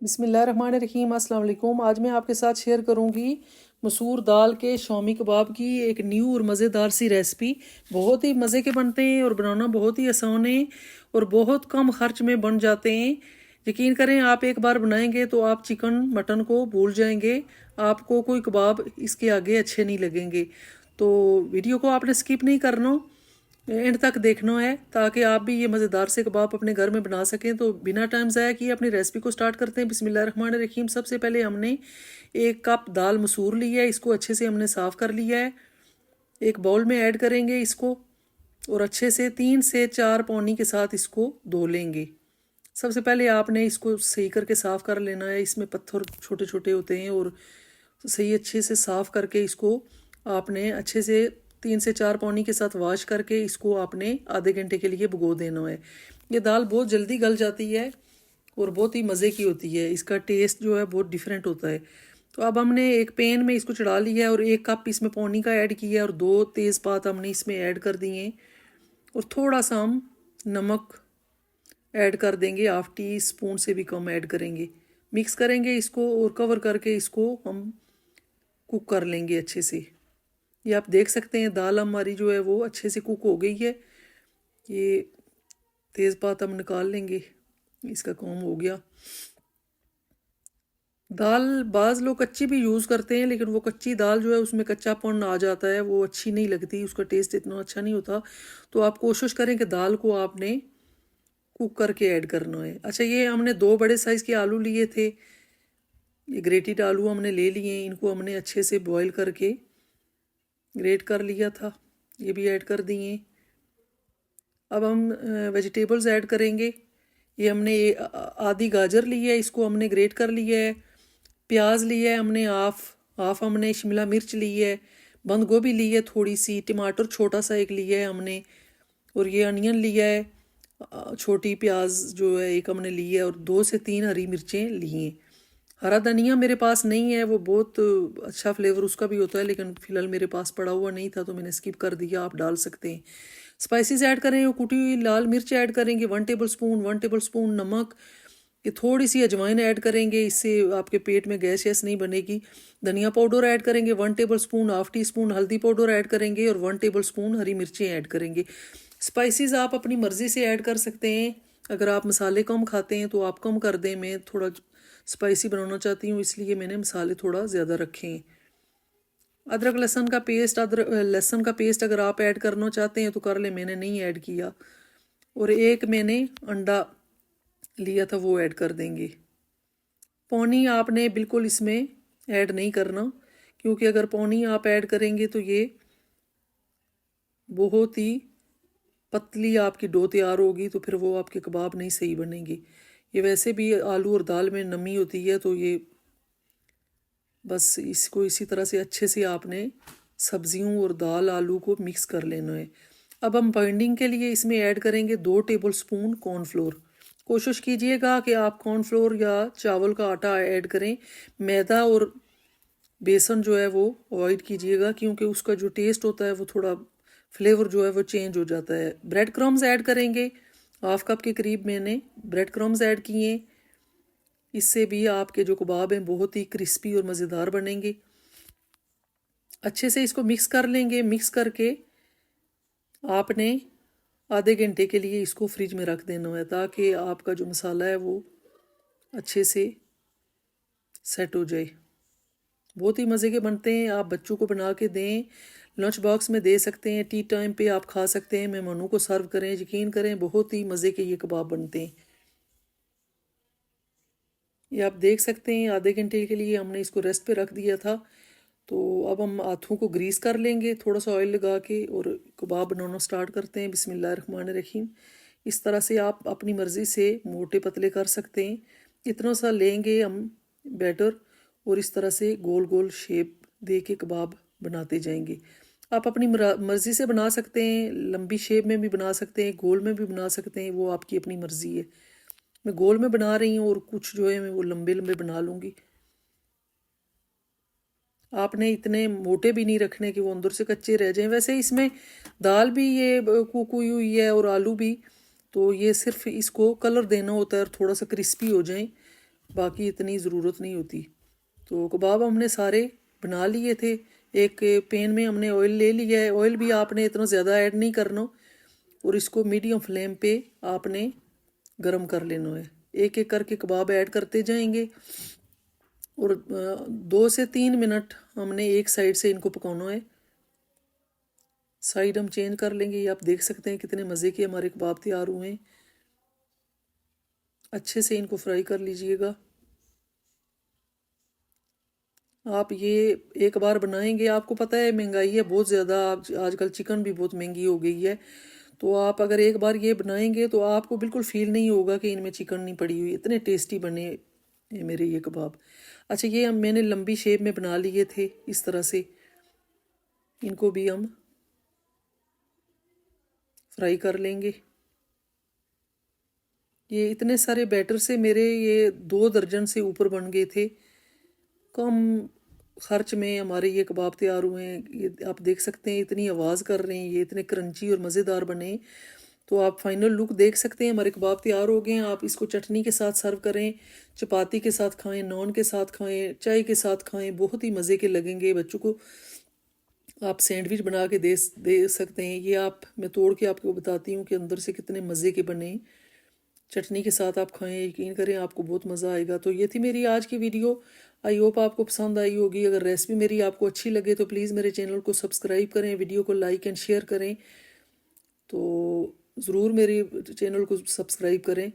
बिस्मिल्लाहिर्रहमानिर्रहीम अस्सलाम वालेकुम। आज मैं आपके साथ शेयर करूंगी मसूर दाल के शौमी कबाब की एक न्यू और मज़ेदार सी रेसिपी। बहुत ही मज़े के बनते हैं और बनाना बहुत ही आसान है और बहुत कम खर्च में बन जाते हैं। यकीन करें, आप एक बार बनाएंगे तो आप चिकन मटन को भूल जाएंगे। आपको कोई कबाब इसके आगे अच्छे नहीं लगेंगे। तो वीडियो को आपने स्किप नहीं करना, एंड तक देखना है ताकि आप भी ये मज़ेदार से कबाब अपने घर में बना सकें। तो बिना टाइम ज़ाया किए अपनी रेसिपी को स्टार्ट करते हैं। बिस्मिल्लाहिर्रहमानिर्रहीम। सबसे पहले हमने 1 कप दाल मसूर लिया है, इसको अच्छे से हमने साफ़ कर लिया है। एक बाउल में ऐड करेंगे इसको और अच्छे से 3 से 4 पानी के साथ इसको धो लेंगे। सबसे पहले आपने इसको सही करके साफ़ कर लेना है। इसमें पत्थर छोटे छोटे होते हैं और सही अच्छे से साफ़ करके इसको आपने अच्छे से 3 से 4 पानी के साथ वॉश करके इसको आपने आधे घंटे के लिए भिगो देना है। ये दाल बहुत जल्दी गल जाती है और बहुत ही मज़े की होती है। इसका टेस्ट जो है बहुत डिफरेंट होता है। तो अब हमने एक पैन में इसको चढ़ा लिया है और 1 कप इसमें पानी का ऐड किया है और 2 तेज़पात हमने इसमें ऐड कर दिए और थोड़ा सा हम नमक ऐड कर देंगे। 1/2 टीस्पून से भी कम ऐड करेंगे। मिक्स करेंगे इसको और कवर करके इसको हम कुक कर लेंगे अच्छे से। ये आप देख सकते हैं दाल हमारी जो है वो अच्छे से कुक हो गई है। ये तेज़पात हम निकाल लेंगे, इसका काम हो गया। दाल बाज़ लोग कच्ची भी यूज़ करते हैं, लेकिन वो कच्ची दाल जो है उसमें कच्चापन आ जाता है, वो अच्छी नहीं लगती, उसका टेस्ट इतना अच्छा नहीं होता। तो आप कोशिश करें कि दाल को आपने कुक करके ऐड करना है। अच्छा, ये हमने 2 बड़े साइज़ के आलू लिए थे। ये ग्रेटेड आलू हमने ले लिए, इनको हमने अच्छे से बॉईल करके ग्रेट कर लिया था, ये भी ऐड कर दिए। अब हम वेजिटेबल्स ऐड करेंगे। ये हमने आधी गाजर ली है, इसको हमने ग्रेट कर लिया है। प्याज लिया है हमने हाफ हमने शिमला मिर्च ली है। बंद गोभी ली है थोड़ी सी। टमाटर छोटा सा एक लिया है हमने और ये अनियन लिया है। छोटी प्याज जो है एक हमने ली है और 2 से 3 हरी मिर्चें ली हैं। हरा धनिया मेरे पास नहीं है, वो बहुत अच्छा फ्लेवर उसका भी होता है, लेकिन फ़िलहाल मेरे पास पड़ा हुआ नहीं था तो मैंने स्किप कर दिया। आप डाल सकते हैं। स्पाइसेस ऐड करें, कुटी हुई लाल मिर्च ऐड करेंगे 1 टेबल स्पून नमक। ये थोड़ी सी अजवाइन ऐड करेंगे, इससे आपके पेट में गैस वैस नहीं बनेगी। धनिया पाउडर ऐड करेंगे 1 टेबल स्पून। 1/2 टीस्पून हल्दी पाउडर ऐड करेंगे और 1 टेबल स्पून हरी मिर्चें ऐड करेंगे। स्पाइसेस आप अपनी मर्ज़ी से ऐड कर सकते हैं। अगर आप मसाले कम खाते हैं तो आप कम कर दें। मैं थोड़ा स्पाइसी बनाना चाहती हूँ, इसलिए मैंने मसाले थोड़ा ज़्यादा रखे हैं। अदरक लहसुन का पेस्ट, लहसुन का पेस्ट अगर आप ऐड करना चाहते हैं तो कर लें, मैंने नहीं ऐड किया। और एक मैंने अंडा लिया था, वो ऐड कर देंगे। पानी आपने बिल्कुल इसमें ऐड नहीं करना, क्योंकि अगर पानी आप ऐड करेंगे तो ये बहुत ही पतली आपकी डो तैयार होगी, तो फिर वो आपके कबाब नहीं सही बनेंगे। ये वैसे भी आलू और दाल में नमी होती है, तो ये बस इसको इसी तरह से अच्छे से आपने सब्जियों और दाल आलू को मिक्स कर लेना है। अब हम बाइंडिंग के लिए इसमें ऐड करेंगे 2 टेबल स्पून कॉर्नफ्लोर। कोशिश कीजिएगा कि आप कॉर्नफ्लोर या चावल का आटा ऐड करें। मैदा और बेसन जो है वो अवॉइड कीजिएगा, क्योंकि उसका जो टेस्ट होता है वो थोड़ा फ्लेवर जो है वो चेंज हो जाता है। ब्रेड क्रम्स ऐड करेंगे। 1/2 कप के करीब मैंने ब्रेड क्रम्स ऐड किए। इससे भी आपके जो कबाब हैं बहुत ही क्रिस्पी और मज़ेदार बनेंगे। अच्छे से इसको मिक्स कर लेंगे। मिक्स करके आपने आधे घंटे के लिए इसको फ्रिज में रख देना है, ताकि आपका जो मसाला है वो अच्छे से सेट हो जाए। बहुत ही मज़े के बनते हैं। आप बच्चों को बना के दें, लंच बॉक्स में दे सकते हैं, टी टाइम पे आप खा सकते हैं, मेहमानों को सर्व करें। यकीन करें, बहुत ही मज़े के ये कबाब बनते हैं। ये आप देख सकते हैं, आधे घंटे के लिए हमने इसको रेस्ट पे रख दिया था। तो अब हम हाथों को ग्रीस कर लेंगे थोड़ा सा ऑयल लगा के और कबाब बनाना स्टार्ट करते हैं। बिस्मिल्लाहिर्रहमानिर्रहीम। इस तरह से आप अपनी मर्ज़ी से मोटे पतले कर सकते हैं। इतना सा लेंगे हम बैटर और इस तरह से गोल गोल शेप दे के कबाब बनाते जाएंगे। आप अपनी मर्ज़ी से बना सकते हैं, लंबी शेप में भी बना सकते हैं, गोल में भी बना सकते हैं, वो आपकी अपनी मर्ज़ी है। मैं गोल में बना रही हूँ और कुछ जो है मैं वो लंबे लंबे बना लूँगी। आपने इतने मोटे भी नहीं रखने कि वो अंदर से कच्चे रह जाएं। वैसे इसमें दाल भी ये कुक हुई है और आलू भी, तो ये सिर्फ इसको कलर देना होता है और थोड़ा सा क्रिस्पी हो जाए। बाकी इतनी ज़रूरत नहीं होती। तो कबाब हमने सारे बना लिए थे। एक पैन में हमने ऑयल ले लिया है। ऑयल भी आपने इतना ज़्यादा ऐड नहीं करना और इसको मीडियम फ्लेम पे आपने गरम कर लेना है। एक एक करके कबाब ऐड करते जाएंगे और 2 से 3 मिनट हमने एक साइड से इनको पकाना है। साइड हम चेंज कर लेंगे। ये आप देख सकते हैं कितने मज़े के हमारे कबाब तैयार हुए हैं। अच्छे से इनको फ्राई कर लीजिएगा। आप ये एक बार बनाएंगे, आपको पता है महंगाई है बहुत ज़्यादा, आजकल चिकन भी बहुत महंगी हो गई है। तो आप अगर एक बार ये बनाएंगे तो आपको बिल्कुल फील नहीं होगा कि इनमें चिकन नहीं पड़ी हुई। इतने टेस्टी बने ये मेरे ये कबाब। अच्छा, ये हम मैंने लंबी शेप में बना लिए थे इस तरह से। इनको भी हम फ्राई कर लेंगे। ये इतने सारे बैटर से मेरे ये 2 दर्जन से ऊपर बन गए थे। कम खर्च में हमारे ये कबाब तैयार हुए हैं। ये आप देख सकते हैं इतनी आवाज़ कर रहे हैं, ये इतने क्रंची और मज़ेदार बने। तो आप फाइनल लुक देख सकते हैं, हमारे कबाब तैयार हो गए हैं। आप इसको चटनी के साथ सर्व करें, चपाती के साथ खाएं, नान के साथ खाएं, चाय के साथ खाएं, बहुत ही मज़े के लगेंगे। बच्चों को आप सैंडविच बना के दे सकते हैं। ये आप मैं तोड़ के आपको बताती हूँ कि अंदर से कितने मज़े के बने। चटनी के साथ आप खाएं, यकीन करें आपको बहुत मज़ा आएगा। तो ये थी मेरी आज की वीडियो। आई होप आपको पसंद आई होगी। अगर रेसिपी मेरी आपको अच्छी लगे तो प्लीज़ मेरे चैनल को सब्सक्राइब करें, वीडियो को लाइक एंड शेयर करें। तो ज़रूर मेरे चैनल को सब्सक्राइब करें।